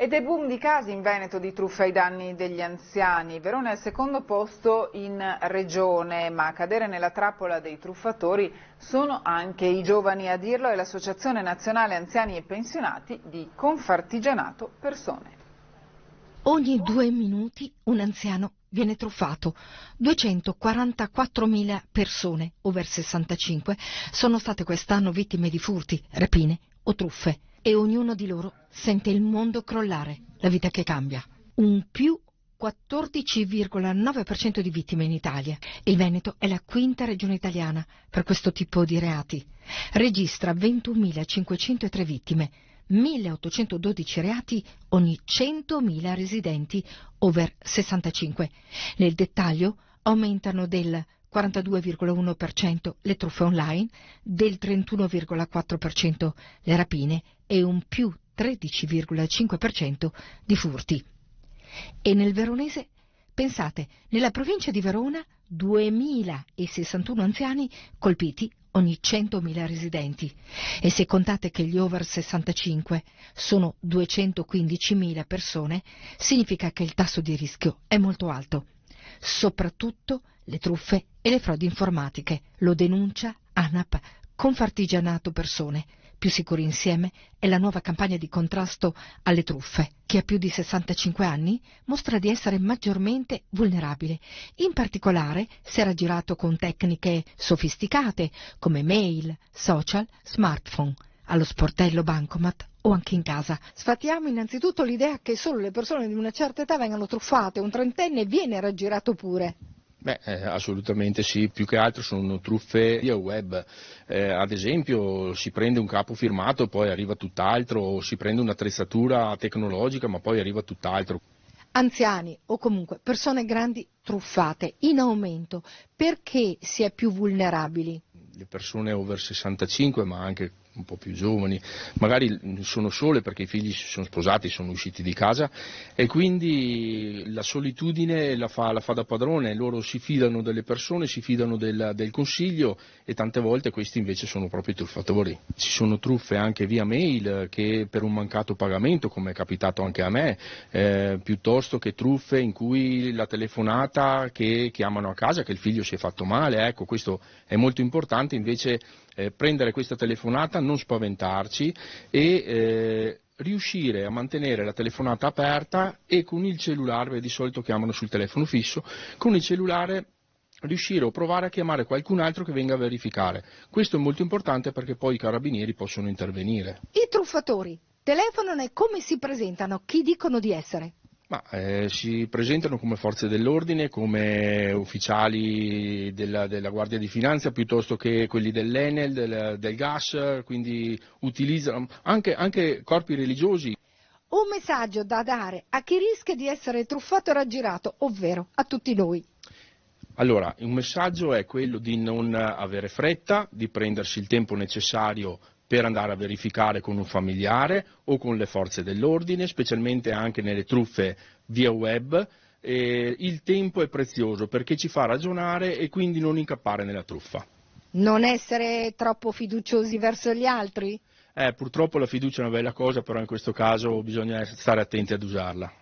Ed è boom di casi in Veneto di truffe ai danni degli anziani. Verona è al secondo posto in regione, ma a cadere nella trappola dei truffatori sono anche i giovani. A dirlo è l'Associazione Nazionale Anziani e Pensionati di Confartigianato Persone. Ogni 2 minuti un anziano viene truffato. 244.000 persone over 65 sono state quest'anno vittime di furti, rapine o truffe. E ognuno di loro sente il mondo crollare, la vita che cambia. Un più 14,9% di vittime in Italia. Il Veneto è la quinta regione italiana per questo tipo di reati. Registra 21.503 vittime, 1.812 reati ogni 100.000 residenti over 65. Nel dettaglio aumentano del 42,1% le truffe online, del 31,4% le rapine e un più 13,5% di furti. E nel veronese, pensate, nella provincia di Verona 2.061 anziani colpiti ogni 100.000 residenti. E se contate che gli over 65 sono 215.000 persone, significa che il tasso di rischio è molto alto. Soprattutto le truffe e le frodi informatiche, lo denuncia ANAP Confartigianato Persone. Più sicuri insieme è la nuova campagna di contrasto alle truffe. Chi ha più di 65 anni mostra di essere maggiormente vulnerabile, in particolare se era girato con tecniche sofisticate come mail, social, smartphone, allo sportello bancomat o anche in casa. Sfatiamo innanzitutto l'idea che solo le persone di una certa età vengano truffate, un trentenne viene raggirato pure. Assolutamente sì, più che altro sono truffe via web, ad esempio si prende un capo firmato poi arriva tutt'altro, o si prende un'attrezzatura tecnologica ma poi arriva tutt'altro. Anziani o comunque persone grandi truffate in aumento, perché si è più vulnerabili? Le persone over 65 ma anche un po' più giovani, magari sono sole perché i figli si sono sposati, sono usciti di casa e quindi la solitudine la fa da padrone, loro si fidano delle persone, si fidano del consiglio e tante volte questi invece sono proprio i truffatori. Ci sono truffe anche via mail che per un mancato pagamento, come è capitato anche a me, piuttosto che truffe in cui la telefonata che chiamano a casa che il figlio si è fatto male, ecco questo è molto importante invece. Prendere questa telefonata, non spaventarci e riuscire a mantenere la telefonata aperta e con il cellulare, di solito chiamano sul telefono fisso, con il cellulare riuscire o provare a chiamare qualcun altro che venga a verificare. Questo è molto importante perché poi i carabinieri possono intervenire. I truffatori telefonano e come si presentano? Chi dicono di essere? Si presentano come forze dell'ordine, come ufficiali della Guardia di Finanza piuttosto che quelli dell'Enel, del gas, quindi utilizzano anche corpi religiosi. Un messaggio da dare a chi rischia di essere truffato e raggirato, ovvero a tutti noi. Allora, un messaggio è quello di non avere fretta, di prendersi il tempo necessario per andare a verificare con un familiare o con le forze dell'ordine, specialmente anche nelle truffe via web. Il tempo è prezioso perché ci fa ragionare e quindi non incappare nella truffa. Non essere troppo fiduciosi verso gli altri? Purtroppo la fiducia è una bella cosa, però in questo caso bisogna stare attenti ad usarla.